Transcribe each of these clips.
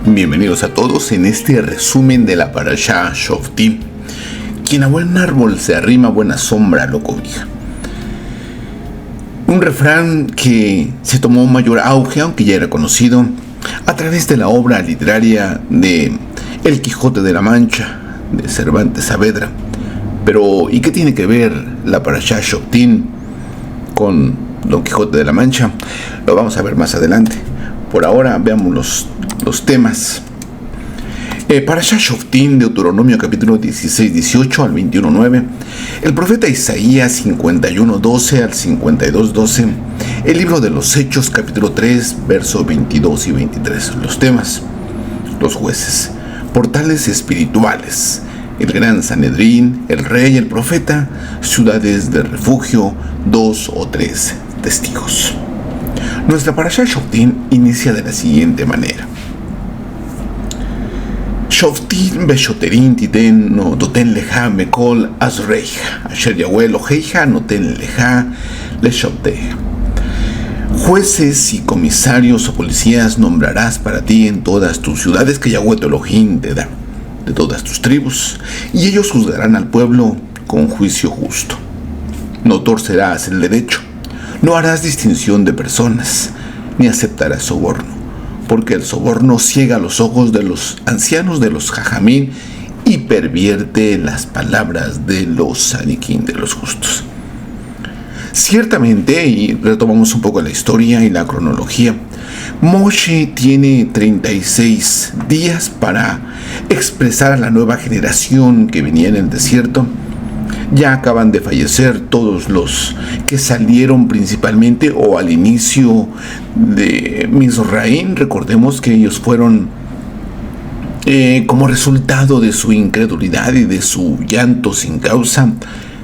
Bienvenidos a todos en este resumen de la Parashá Shoftim. Quien a buen árbol se arrima, buena sombra lo cobija. Un refrán que se tomó mayor auge, aunque ya era conocido, a través de la obra literaria de El Quijote de la Mancha, de Cervantes Saavedra. Pero, ¿y qué tiene que ver la Parashá Shoftim con Don Quijote de la Mancha? Lo vamos a ver más adelante. Por ahora veamos los temas. Parashá Shoftim, Deuteronomio capítulo 16-18 al 21-9, el profeta Isaías 51-12 al 52-12, el libro de los Hechos capítulo 3, versos 22 y 23. Los temas: los jueces, portales espirituales, el gran Sanedrín, el rey, el profeta, ciudades de refugio, 2 o 3 testigos. Nuestra Parashá Shoftim inicia de la siguiente manera: Shoftim beshoterin titen no toten leja mekol azreija, asher Yahweh Eloheija noten leja leshofteja. Jueces y comisarios o policías nombrarás para ti en todas tus ciudades que Yahweh tu Elohim te da, de todas tus tribus, y ellos juzgarán al pueblo con juicio justo. No torcerás el derecho, no harás distinción de personas, ni aceptarás soborno, porque el soborno ciega los ojos de los ancianos de los jajamín y pervierte las palabras de los sadiquín, de los justos. Ciertamente, y retomamos un poco la historia y la cronología, Moshe tiene 36 días para expresar a la nueva generación que venía en el desierto. Ya acaban de fallecer todos los que salieron principalmente o al inicio de Mizraim. Recordemos que ellos fueron como resultado de su incredulidad y de su llanto sin causa,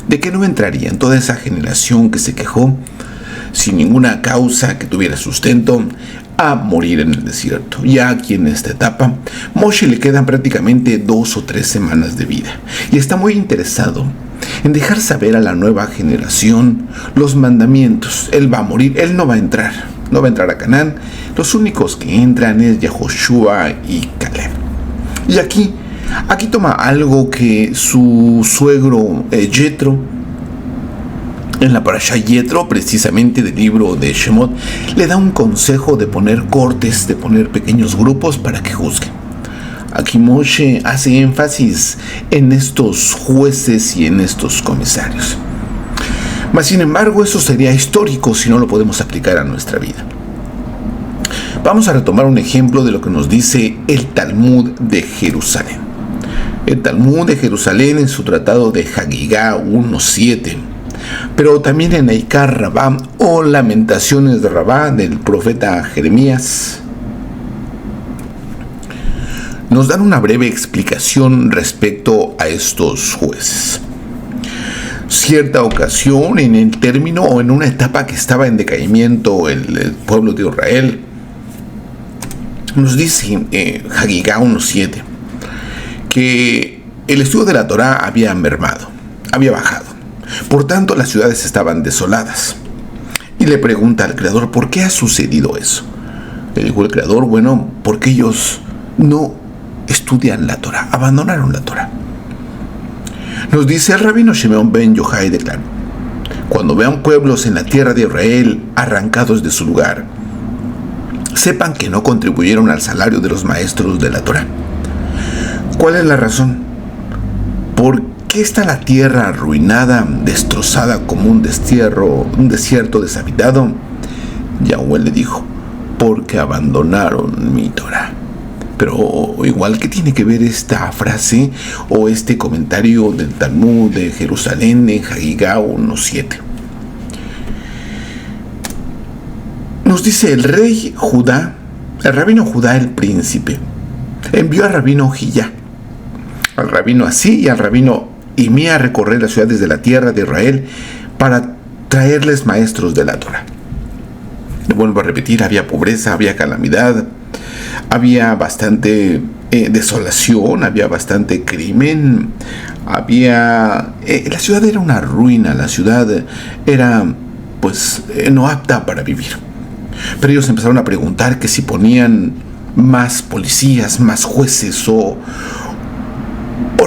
de que no entrarían toda esa generación que se quejó sin ninguna causa que tuviera sustento a morir en el desierto. Ya aquí en esta etapa, Moshe le quedan prácticamente 2 o 3 semanas de vida y está muy interesado en dejar saber a la nueva generación los mandamientos. Él va a morir, él no va a entrar a Canaán. Los únicos que entran es Yahoshua y Caleb. Y aquí toma algo que su suegro Yetro, en la Parashá Yetro, precisamente del libro de Shemot, le da un consejo de poner cortes, de poner pequeños grupos para que juzguen. Aquí Moshe hace énfasis en estos jueces y en estos comisarios. Mas, sin embargo, eso sería histórico si no lo podemos aplicar a nuestra vida. Vamos a retomar un ejemplo de lo que nos dice el Talmud de Jerusalén. El Talmud de Jerusalén en su tratado de Hagigá 1.7, pero también en Eikar Rabá o Lamentaciones de Rabá del profeta Jeremías, nos dan una breve explicación respecto a estos jueces. Cierta ocasión, en el término o en una etapa que estaba en decaimiento el pueblo de Israel, nos dice Hagigá 1.7 que el estudio de la Torá había mermado, había bajado. Por tanto, las ciudades estaban desoladas. Y le pregunta al Creador: ¿por qué ha sucedido eso? Le dijo el Creador: bueno, porque ellos no estudian la Torá, abandonaron la Torá. Nos dice el rabino Shimon ben Yochai declaró: cuando vean pueblos en la tierra de Israel arrancados de su lugar, sepan que no contribuyeron al salario de los maestros de la Torá. ¿Cuál es la razón? ¿Por qué está la tierra arruinada, destrozada como un desierto deshabitado? Yahweh le dijo: porque abandonaron mi Torá. Pero igual, ¿qué tiene que ver esta frase o este comentario del Talmud de Jerusalén en Hagigá 1.7? Nos dice el rey Judá, el rabino Judá el príncipe, envió al rabino Hillá, al rabino Así y al rabino Imí a recorrer las ciudades de la tierra de Israel para traerles maestros de la Torá. Le vuelvo a repetir, había pobreza, había calamidad, había bastante desolación, había bastante crimen, la ciudad era una ruina, la ciudad era no apta para vivir. Pero ellos empezaron a preguntar que si ponían más policías, más jueces, o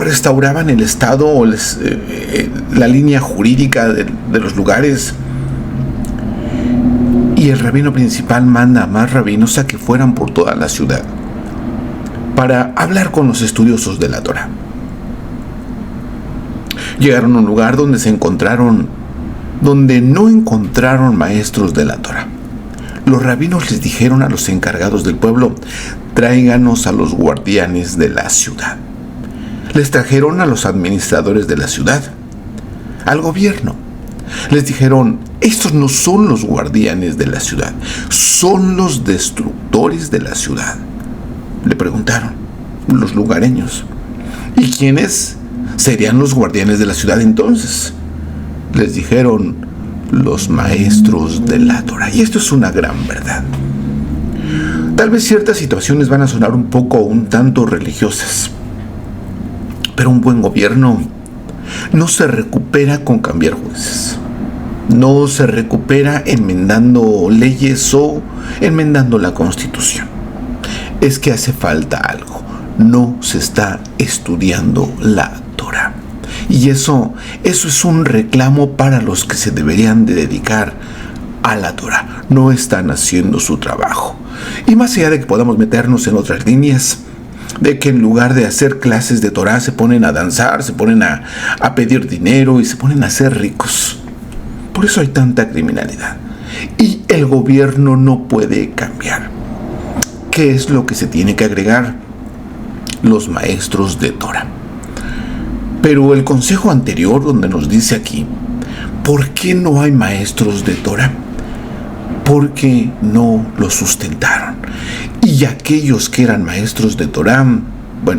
restauraban el Estado o la línea jurídica de los lugares. Y el rabino principal manda a más rabinos a que fueran por toda la ciudad para hablar con los estudiosos de la Torá. Llegaron a un lugar donde no encontraron maestros de la Torá. Los rabinos les dijeron a los encargados del pueblo: tráiganos a los guardianes de la ciudad. Les trajeron a los administradores de la ciudad, al gobierno. Les dijeron: estos no son los guardianes de la ciudad, son los destructores de la ciudad. Le preguntaron los lugareños: ¿y quiénes serían los guardianes de la ciudad entonces? Les dijeron: los maestros de la Torá. Y esto es una gran verdad. Tal vez ciertas situaciones van a sonar un tanto religiosas, pero un buen gobierno no se recupera con cambiar jueces. No se recupera enmendando leyes o enmendando la Constitución. Es que hace falta algo. No se está estudiando la Torá. Y eso es un reclamo para los que se deberían de dedicar a la Torá. No están haciendo su trabajo. Y más allá de que podamos meternos en otras líneas, de que en lugar de hacer clases de Torá se ponen a danzar, se ponen a pedir dinero y se ponen a ser ricos. Por eso hay tanta criminalidad. Y el gobierno no puede cambiar. ¿Qué es lo que se tiene que agregar? Los maestros de Torá. Pero el consejo anterior, donde nos dice aquí, ¿por qué no hay maestros de Torá? Porque no los sustentaron. Y aquellos que eran maestros de Torá,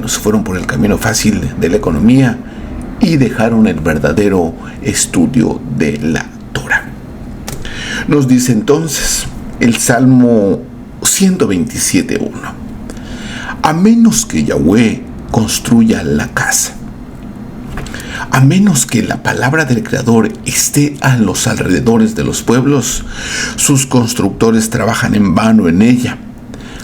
se fueron por el camino fácil de la economía y dejaron el verdadero estudio de la Torá. Nos dice entonces el Salmo 127:1: a menos que Yahweh construya la casa, a menos que la palabra del Creador esté a los alrededores de los pueblos, sus constructores trabajan en vano en ella.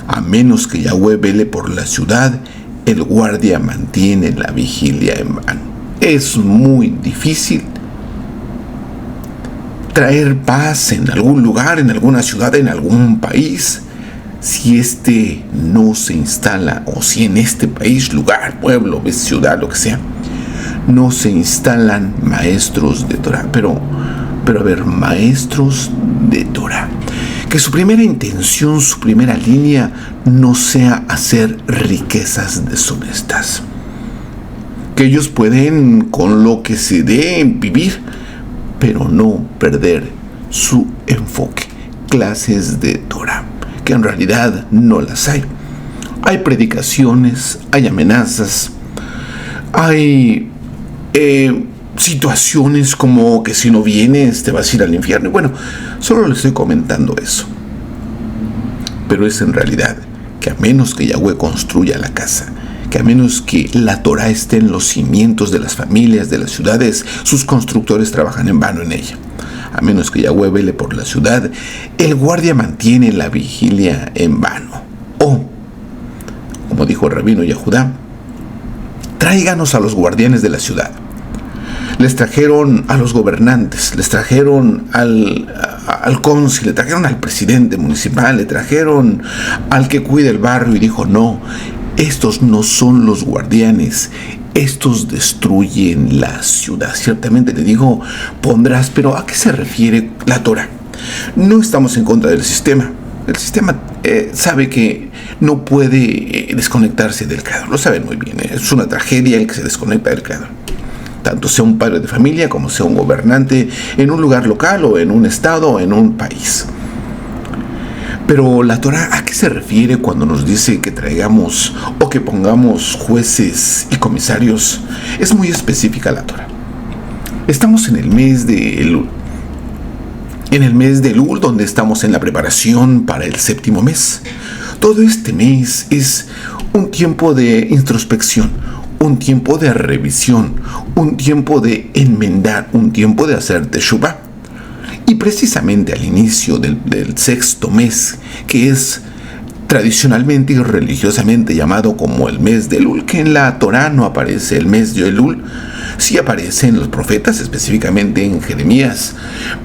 A menos que Yahweh vele por la ciudad, el guardia mantiene la vigilia en vano. Es muy difícil traer paz en algún lugar, en alguna ciudad, en algún país, si no se instala, o si en este país, lugar, pueblo, ciudad, lo que sea, no se instalan maestros de Torá. Pero a ver, maestros de Torá, que su primera intención, su primera línea no sea hacer riquezas deshonestas. Que ellos pueden con lo que se dé vivir, pero no perder su enfoque. Clases de Torá, que en realidad no las hay. Hay predicaciones, hay amenazas, hay situaciones como que si no vienes te vas a ir al infierno. Y solo les estoy comentando eso. Pero es en realidad que a menos que Yahweh construya la casa, que a menos que la Torá esté en los cimientos de las familias, de las ciudades, sus constructores trabajan en vano en ella. A menos que Yahweh vele por la ciudad, el guardia mantiene la vigilia en vano. O, como dijo el rabino Yahudá, tráiganos a los guardianes de la ciudad. Les trajeron a los gobernantes, les trajeron al cónsul, le trajeron al presidente municipal, le trajeron al que cuida el barrio, y dijo: no, estos no son los guardianes, estos destruyen la ciudad. Ciertamente le digo, pondrás, pero ¿a qué se refiere la Torá? No estamos en contra del sistema. El sistema sabe que no puede desconectarse del Creador, lo saben muy bien. Es una tragedia el que se desconecta del Creador. Tanto sea un padre de familia como sea un gobernante en un lugar local o en un estado o en un país. Pero la Torá, ¿a qué se refiere cuando nos dice que traigamos o que pongamos jueces y comisarios? Es muy específica la Torá. Estamos en el mes de Elul. En el mes de Elul, donde estamos en la preparación para el séptimo mes. Todo este mes es un tiempo de introspección, un tiempo de revisión, un tiempo de enmendar, un tiempo de hacer teshuvá. Y precisamente al inicio del sexto mes, que es tradicionalmente y religiosamente llamado como el mes de Elul, que en la Torá no aparece el mes de Elul, sí aparece en los profetas, específicamente en Jeremías,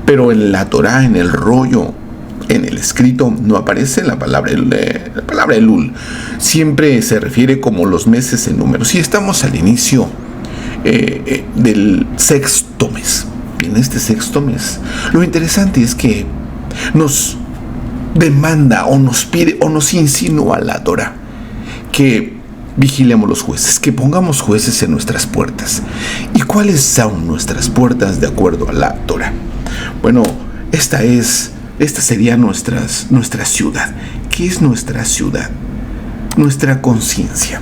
pero en la Torá, en el rollo, en el escrito, no aparece la palabra Elul. Siempre se refiere como los meses en números. Y estamos al inicio del sexto mes. En este sexto mes, lo interesante es que nos demanda o nos pide o nos insinúa la Torá que vigilemos los jueces, que pongamos jueces en nuestras puertas. ¿Y cuáles son nuestras puertas de acuerdo a la Torá? Bueno, esta sería nuestra ciudad. ¿Qué es nuestra ciudad? Nuestra conciencia.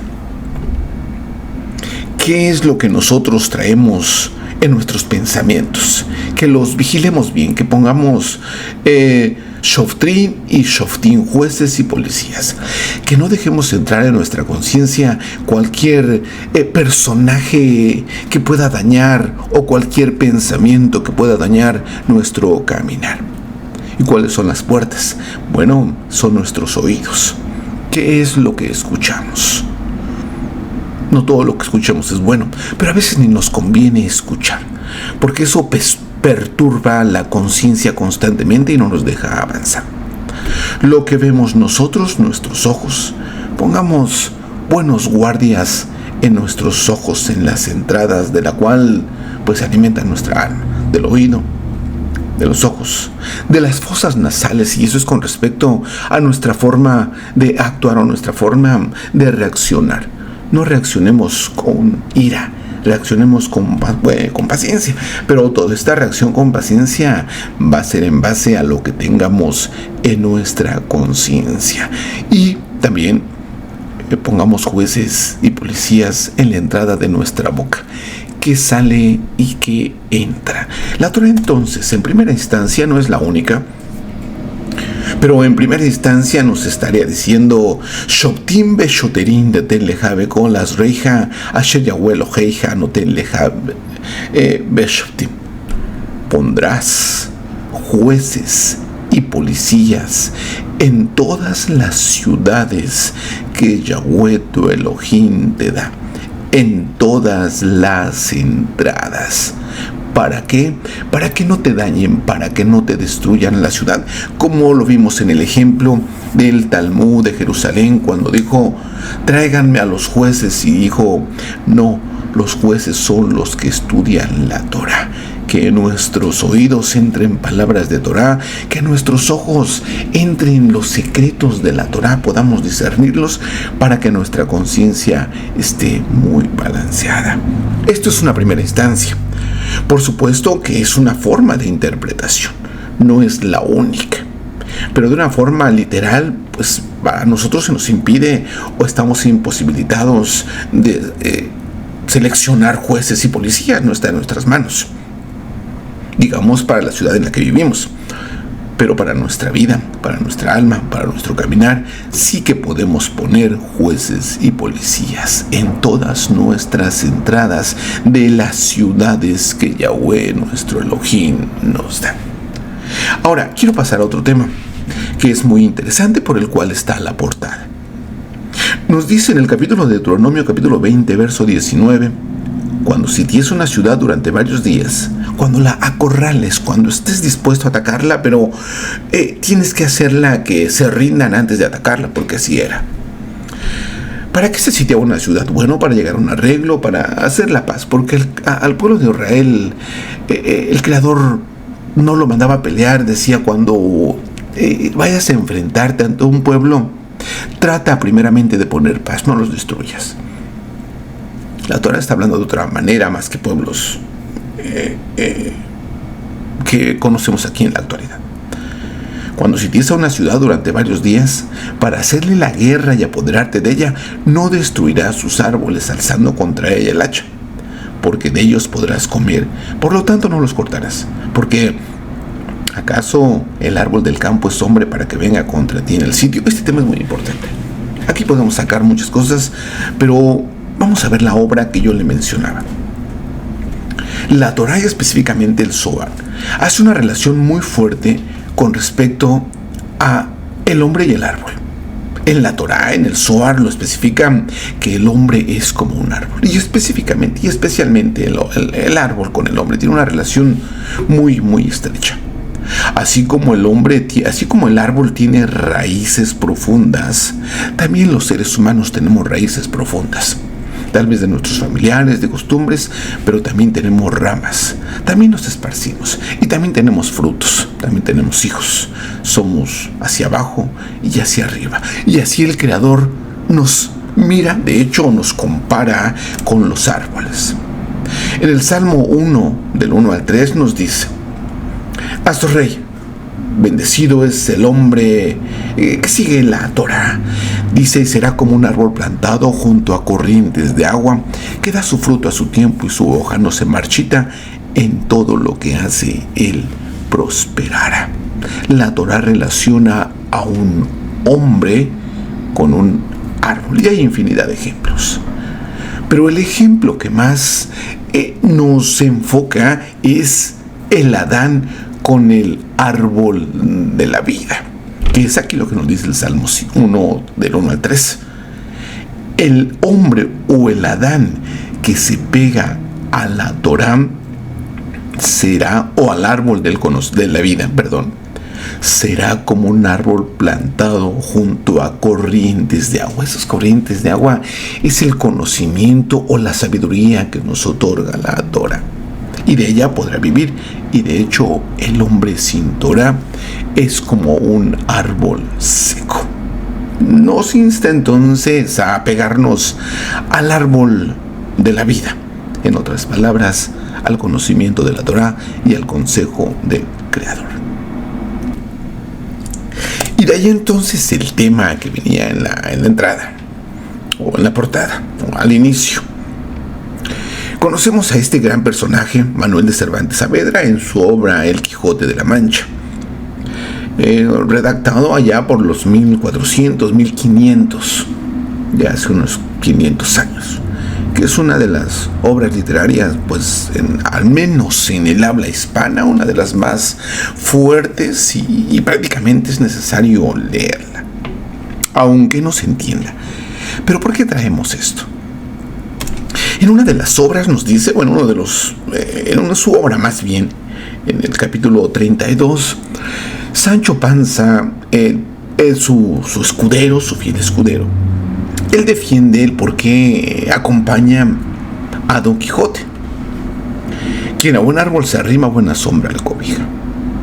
¿Qué es lo que nosotros traemos en nuestros pensamientos? Que los vigilemos bien, que pongamos Shoftrin y Shoftim, jueces y policías. Que no dejemos entrar en nuestra conciencia cualquier personaje que pueda dañar o cualquier pensamiento que pueda dañar nuestro caminar. ¿Y cuáles son las puertas? Bueno, son nuestros oídos. ¿Qué es lo que escuchamos? No todo lo que escuchamos es bueno, pero a veces ni nos conviene escuchar, porque eso perturba la conciencia constantemente y no nos deja avanzar. Lo que vemos nosotros, nuestros ojos, pongamos buenos guardias en nuestros ojos, en las entradas de la cual pues alimenta nuestra alma, del oído, de los ojos, de las fosas nasales, y eso es con respecto a nuestra forma de actuar o nuestra forma de reaccionar. No reaccionemos con ira, reaccionemos con paciencia, pero toda esta reacción con paciencia va a ser en base a lo que tengamos en nuestra conciencia. Y también pongamos jueces y policías en la entrada de nuestra boca, que sale y que entra. La Torá entonces, en primera instancia, no es la única, pero en primera instancia nos estaría diciendo Shoftim beshoterin de ten lejabe con las reija asher Yahweh Eloheija no ten lejabe beshoftim. Pondrás jueces y policías en todas las ciudades que Yahweh tu Elohim te da, en todas las entradas. ¿Para qué? Para que no te dañen, para que no te destruyan la ciudad, como lo vimos en el ejemplo del Talmud de Jerusalén, cuando dijo, tráiganme a los jueces, y dijo, no, los jueces son los que estudian la Torá. Que nuestros oídos entren palabras de Torá, que nuestros ojos entren los secretos de la Torá, podamos discernirlos para que nuestra conciencia esté muy balanceada. Esto es una primera instancia. Por supuesto que es una forma de interpretación, no es la única. Pero de una forma literal, pues a nosotros se nos impide o estamos imposibilitados de seleccionar jueces y policías, no está en nuestras manos. Digamos, para la ciudad en la que vivimos, pero para nuestra vida, para nuestra alma, para nuestro caminar, sí que podemos poner jueces y policías en todas nuestras entradas de las ciudades que Yahweh, nuestro Elohim, nos da. Ahora, quiero pasar a otro tema, que es muy interesante, por el cual está la portada. Nos dice en el capítulo de Deuteronomio, capítulo 20, verso 19, cuando sities una ciudad durante varios días, cuando la acorrales, cuando estés dispuesto a atacarla, pero tienes que hacerla que se rindan antes de atacarla, porque así era. ¿Para qué se sitiaba una ciudad? Bueno, para llegar a un arreglo, para hacer la paz, porque al pueblo de Israel, el Creador no lo mandaba a pelear, decía, cuando vayas a enfrentarte ante un pueblo, trata primeramente de poner paz, no los destruyas. La Torá está hablando de otra manera más que pueblos que conocemos aquí en la actualidad. Cuando sities a una ciudad durante varios días, para hacerle la guerra y apoderarte de ella, no destruirás sus árboles alzando contra ella el hacha, porque de ellos podrás comer. Por lo tanto, no los cortarás, porque ¿acaso el árbol del campo es hombre para que venga contra ti en el sitio? Este tema es muy importante. Aquí podemos sacar muchas cosas, pero vamos a ver la obra que yo le mencionaba. La Torá, y específicamente el Zohar, hace una relación muy fuerte con respecto a el hombre y el árbol. En la Torá, en el Zohar, lo especifica que el hombre es como un árbol. Y específicamente y especialmente el árbol con el hombre tiene una relación muy, muy estrecha. Así como el árbol tiene raíces profundas, también los seres humanos tenemos raíces profundas. Tal vez de nuestros familiares, de costumbres, pero también tenemos ramas, también nos esparcimos y también tenemos frutos, también tenemos hijos. Somos hacia abajo y hacia arriba. Y así el Creador nos mira, de hecho nos compara con los árboles. En el Salmo 1, del 1 al 3 nos dice: Haz rey, bendecido es el hombre que sigue la Torá. Dice: y será como un árbol plantado junto a corrientes de agua, que da su fruto a su tiempo y su hoja no se marchita. En todo lo que hace, él prosperará. La Torá relaciona a un hombre con un árbol, y hay infinidad de ejemplos. Pero el ejemplo que más nos enfoca es el Adán con el árbol de la vida, que es aquí lo que nos dice el Salmo 1, del 1 al 3. El hombre o el Adán que se pega a la Torá será, o al árbol de la vida, será como un árbol plantado junto a corrientes de agua. Esas corrientes de agua es el conocimiento o la sabiduría que nos otorga la Torá, y de ella podrá vivir. Y de hecho, el hombre sin Torá es como un árbol seco. Nos insta entonces a apegarnos al árbol de la vida, en otras palabras, al conocimiento de la Torá y al consejo del Creador. Y de ahí entonces el tema que venía en la entrada, o en la portada, o al inicio. Conocemos a este gran personaje, Manuel de Cervantes Saavedra, en su obra El Quijote de la Mancha, redactado allá por los 1400, 1500, ya hace unos 500 años, que es una de las obras literarias, pues al menos en el habla hispana, una de las más fuertes, y prácticamente es necesario leerla, aunque no se entienda. Pero ¿por qué traemos esto? En una de las obras nos dice, en su obra más bien, en el capítulo 32, Sancho Panza, su escudero, su fiel escudero, él defiende el por qué acompaña a Don Quijote. Quien a buen árbol se arrima, a buena sombra le cobija.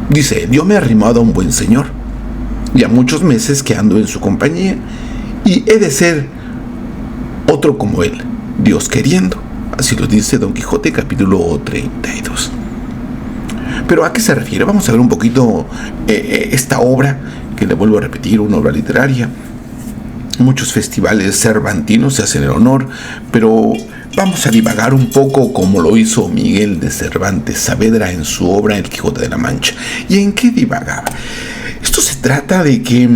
Dice: yo me he arrimado a un buen señor, ya muchos meses que ando en su compañía, y he de ser otro como él, Dios queriendo. Así lo dice Don Quijote, capítulo 32. ¿Pero a qué se refiere? Vamos a ver un poquito esta obra, que le vuelvo a repetir, una obra literaria. Muchos festivales cervantinos se hacen el honor, pero vamos a divagar un poco como lo hizo Miguel de Cervantes Saavedra en su obra El Quijote de la Mancha. ¿Y en qué divagaba? Esto se trata de que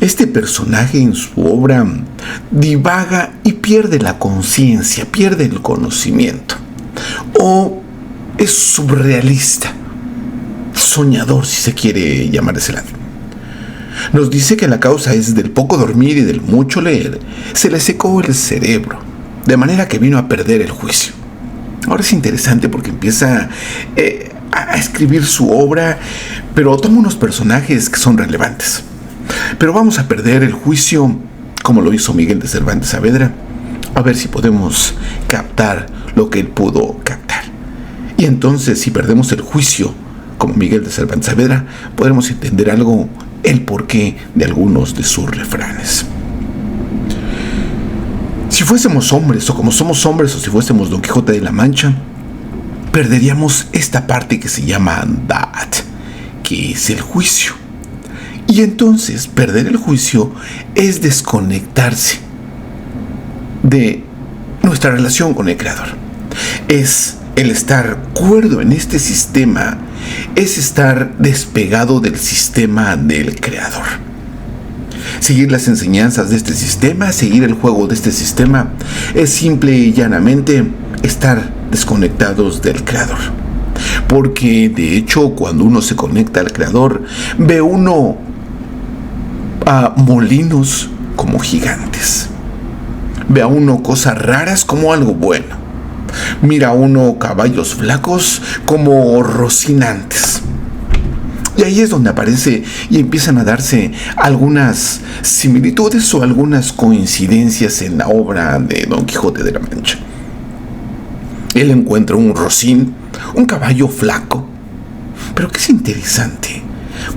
este personaje en su obra divaga y pierde la conciencia, pierde el conocimiento, o es surrealista, soñador, si se quiere llamar de ese lado. Nos dice que la causa es del poco dormir y del mucho leer. Se le secó el cerebro, de manera que vino a perder el juicio. Ahora es interesante porque empieza a escribir su obra, pero toma unos personajes que son relevantes. Pero vamos a perder el juicio, como lo hizo Miguel de Cervantes Saavedra, a ver si podemos captar lo que él pudo captar. Y entonces, si perdemos el juicio, como Miguel de Cervantes Saavedra, podremos entender algo, el porqué de algunos de sus refranes. Si fuésemos hombres, o como somos hombres, o si fuésemos Don Quijote de la Mancha, perderíamos esta parte que se llama Da'at, que es el juicio. Y entonces, perder el juicio es desconectarse de nuestra relación con el Creador. Es el estar cuerdo en este sistema, es estar despegado del sistema del Creador. Seguir las enseñanzas de este sistema, seguir el juego de este sistema, es simple y llanamente estar desconectados del Creador. Porque de hecho, cuando uno se conecta al Creador, ve uno a molinos como gigantes. Ve a uno cosas raras como algo bueno. Mira a uno caballos flacos como rocinantes. Y ahí es donde aparece y empiezan a darse algunas similitudes o algunas coincidencias en la obra de Don Quijote de la Mancha. Él encuentra un rocín, un caballo flaco. Pero que es interesante,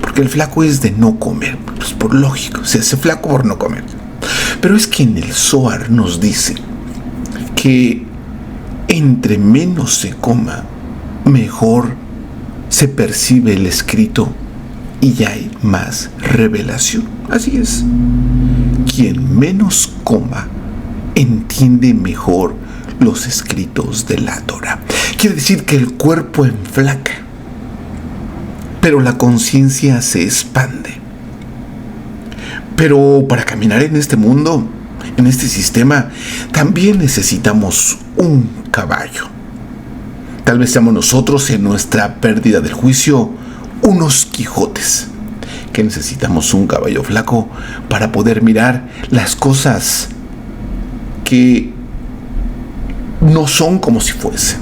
porque el flaco es de no comer, pues por lógico, se hace flaco por no comer. Pero es que en el Zohar nos dice que entre menos se coma, mejor se percibe el escrito y hay más revelación. Así es. Quien menos coma, entiende mejor los escritos de la Torah. Quiere decir que el cuerpo enflaca, pero la conciencia se expande. Pero para caminar en este mundo, en este sistema, también necesitamos un caballo. Tal vez seamos nosotros, en nuestra pérdida del juicio, unos Quijotes, que necesitamos un caballo flaco para poder mirar las cosas que no son como si fuesen.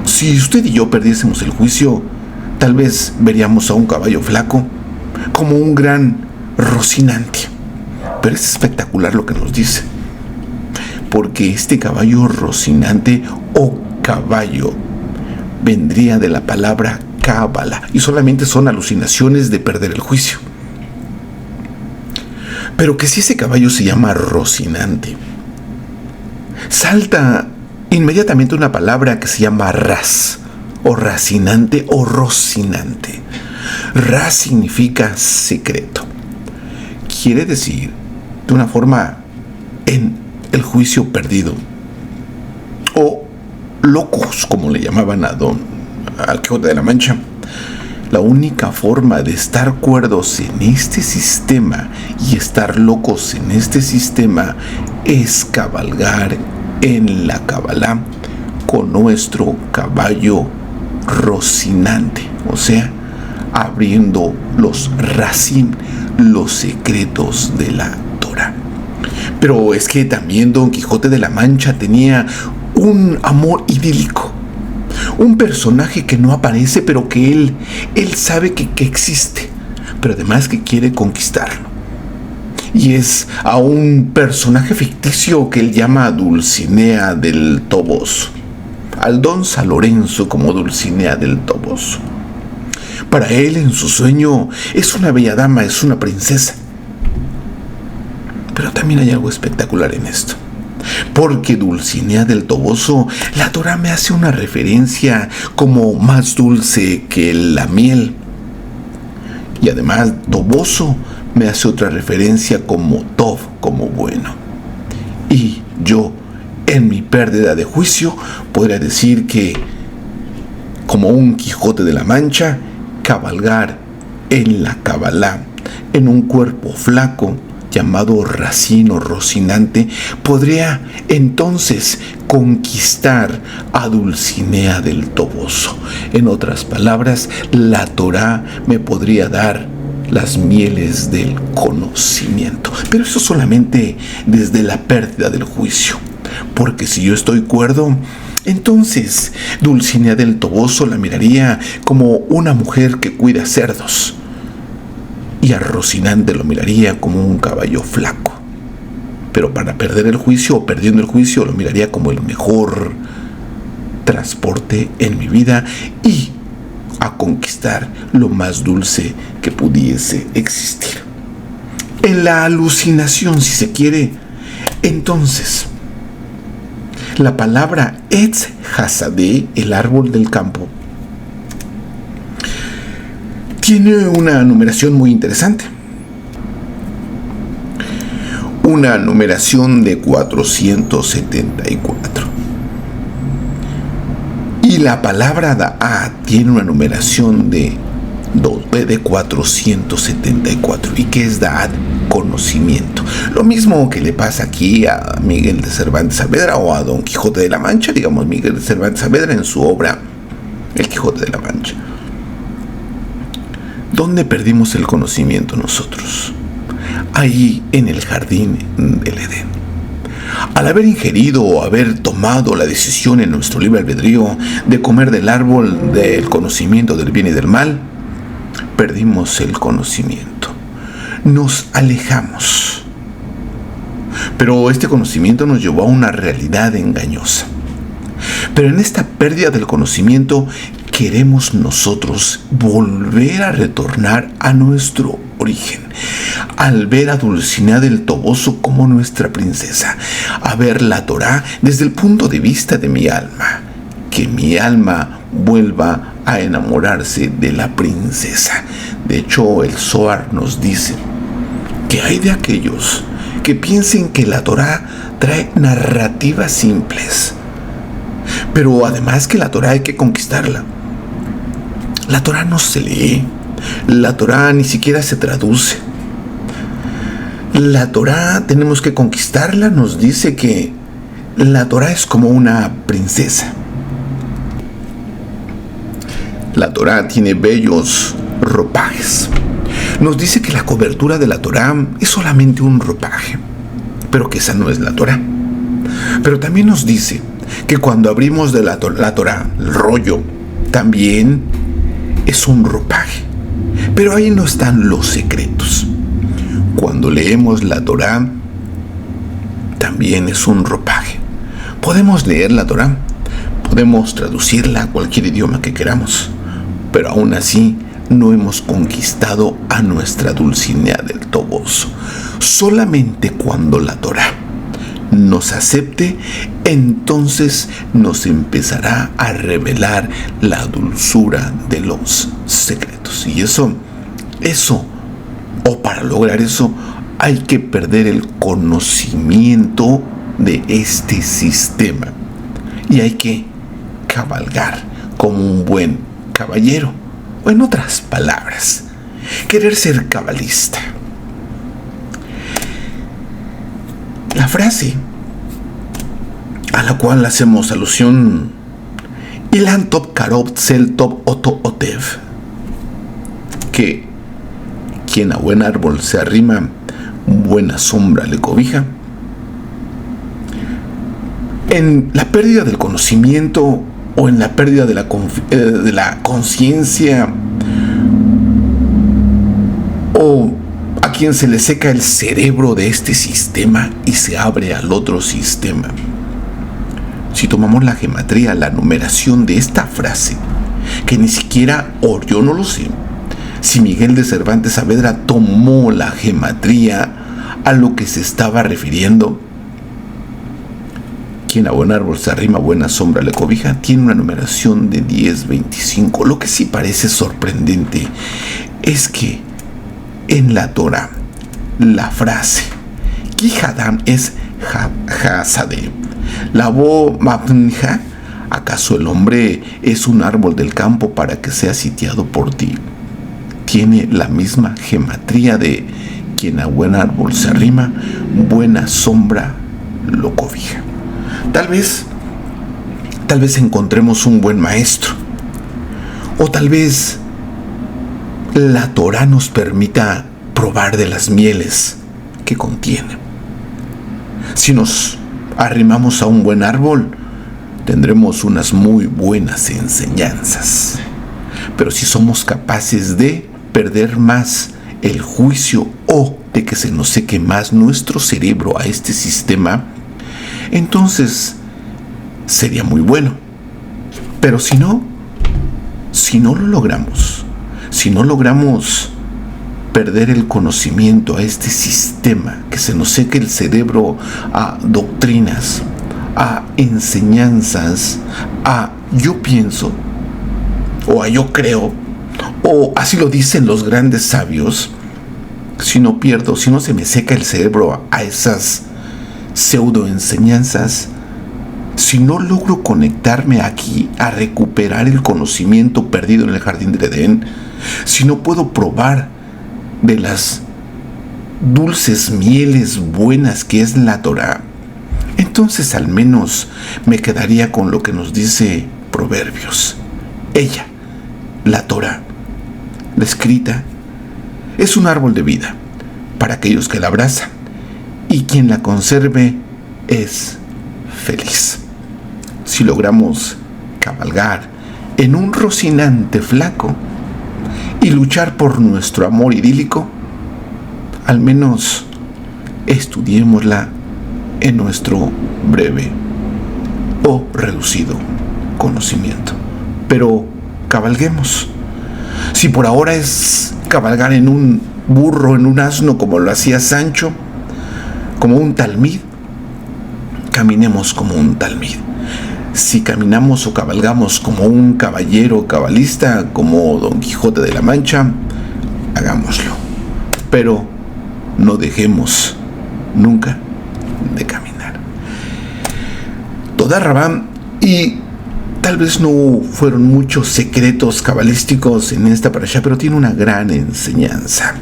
Si usted y yo perdiésemos el juicio, tal vez veríamos a un caballo flaco como un gran rocinante. Pero es espectacular lo que nos dice, porque este caballo rocinante o caballo vendría de la palabra cábala y solamente son alucinaciones de perder el juicio. Pero que si ese caballo se llama rocinante, salta inmediatamente una palabra que se llama ras, o racinante o rocinante. Ras significa secreto. Quiere decir, de una forma, en el juicio perdido, o locos, como le llamaban al Quijote de la Mancha. La única forma de estar cuerdos en este sistema y estar locos en este sistema es cabalgar en la Kabbalah con nuestro caballo rocinante, o sea, abriendo los racim, los secretos de la Torah. Pero es que también Don Quijote de la Mancha tenía un amor idílico, un personaje que no aparece, pero que él sabe que existe, pero además que quiere conquistarlo. Y es a un personaje ficticio que él llama Dulcinea del Toboso, al don San Lorenzo como Dulcinea del Toboso. Para él, en su sueño, es una bella dama, es una princesa. Pero también hay algo espectacular en esto, porque Dulcinea del Toboso, la Torah me hace una referencia como más dulce que la miel. Y además, Toboso me hace otra referencia como Tov, como bueno. Y yo, en mi pérdida de juicio, podría decir que, como un Quijote de la Mancha, cabalgar en la Kabbalah, en un cuerpo flaco, llamado racino o rocinante, podría entonces conquistar a Dulcinea del Toboso. En otras palabras, la Torah me podría dar las mieles del conocimiento. Pero eso solamente desde la pérdida del juicio. Porque si yo estoy cuerdo, entonces Dulcinea del Toboso la miraría como una mujer que cuida cerdos. Y a Rocinante lo miraría como un caballo flaco. Pero para perder el juicio o perdiendo el juicio, lo miraría como el mejor transporte en mi vida y a conquistar lo más dulce que pudiese existir. En la alucinación, si se quiere, entonces, la palabra Etz Hasadeh, el árbol del campo, tiene una numeración muy interesante. Una numeración de 474. Y la palabra Da'at tiene una numeración de 474. ¿Y qué es Da'at? Conocimiento. Lo mismo que le pasa aquí a Miguel de Cervantes Saavedra o a Don Quijote de la Mancha, digamos Miguel de Cervantes Saavedra en su obra El Quijote de la Mancha. ¿Dónde perdimos el conocimiento nosotros? ahí en el jardín del Edén. Al haber ingerido o haber tomado la decisión en nuestro libre albedrío de comer del árbol del conocimiento del bien y del mal, perdimos el conocimiento. Nos alejamos. Pero este conocimiento nos llevó a una realidad engañosa. Pero en esta pérdida del conocimiento queremos nosotros volver a retornar a nuestro origen, al ver a Dulcinea del Toboso como nuestra princesa, a ver la Torá desde el punto de vista de mi alma, que mi alma vuelva a enamorarse de la princesa. De hecho, el Zohar nos dice que hay de aquellos que piensen que la Torá trae narrativas simples, pero además que la Torá hay que conquistarla. La Torá no se lee, la Torá ni siquiera se traduce. La Torá tenemos que conquistarla, nos dice que la Torá es como una princesa. La Torá tiene bellos ropajes. Nos dice que la cobertura de la Torá es solamente un ropaje, pero que esa no es la Torá. Pero también nos dice que cuando abrimos de la Torá, el rollo, también es un ropaje. Pero ahí no están los secretos. Cuando leemos la Torá, también es un ropaje. Podemos leer la Torá, podemos traducirla a cualquier idioma que queramos, pero aún así no hemos conquistado a nuestra Dulcinea del Toboso. Solamente cuando la Torá nos acepte, entonces nos empezará a revelar la dulzura de los secretos. Y eso, o para lograr eso, hay que perder el conocimiento de este sistema. Y hay que cabalgar como un buen caballero. O en otras palabras, querer ser cabalista. La frase a la cual hacemos alusión, Ilan Top Karov Tzel Top Oto Otev, que quien a buen árbol se arrima, buena sombra le cobija. En la pérdida del conocimiento o en la pérdida de la conciencia, o a quien se le seca el cerebro de este sistema y se abre al otro sistema. Si tomamos la gematría, la numeración de esta frase, que ni siquiera, o yo no lo sé, si Miguel de Cervantes Saavedra tomó la gematría a lo que se estaba refiriendo, quien a buen árbol se arrima, buena sombra le cobija, tiene una numeración de 10-25. Lo que sí parece sorprendente es que en la Torá, la frase Ki Hadam es Hazadeh, la bo mapnja, ¿acaso el hombre es un árbol del campo para que sea sitiado por ti? Tiene la misma gematría de quien a buen árbol se arrima, buena sombra lo cobija. Tal vez encontremos un buen maestro, o tal vez la Torá nos permita probar de las mieles que contiene. Si nos arrimamos a un buen árbol, tendremos unas muy buenas enseñanzas. Pero si somos capaces de perder más el juicio o de que se nos seque más nuestro cerebro a este sistema, entonces sería muy bueno. Pero si no lo logramos, si no logramos perder el conocimiento a este sistema, que se nos seque el cerebro a doctrinas, a enseñanzas, a yo pienso, o a yo creo, o así lo dicen los grandes sabios, si no se me seca el cerebro a esas pseudo enseñanzas, si no logro conectarme aquí a recuperar el conocimiento perdido en el jardín del Edén, si no puedo probar de las dulces mieles buenas que es la Torá, entonces al menos me quedaría con lo que nos dice Proverbios. Ella, la Torá, la escrita, es un árbol de vida para aquellos que la abrazan, y quien la conserve es feliz. Si logramos cabalgar en un Rocinante flaco y luchar por nuestro amor idílico, al menos estudiémosla en nuestro breve o reducido conocimiento. Pero cabalguemos. Si por ahora es cabalgar en un burro, en un asno, como lo hacía Sancho, como un talmid, caminemos como un talmid. Si caminamos o cabalgamos como un caballero cabalista, como Don Quijote de la Mancha, hagámoslo. Pero no dejemos nunca de caminar. Toda Rabán, y tal vez no fueron muchos secretos cabalísticos en esta parashá, pero tiene una gran enseñanza.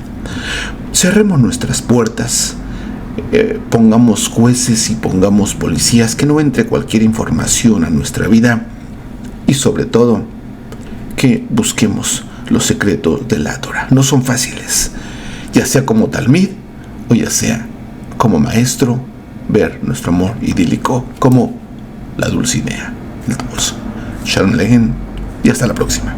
Cerremos nuestras puertas, pongamos jueces y pongamos policías, que no entre cualquier información a nuestra vida, y sobre todo que busquemos los secretos de la Torah. No son fáciles, ya sea como talmid o ya sea como maestro, ver nuestro amor idílico como la Dulcinea del Toboso. Shalom Aleichem y hasta la próxima.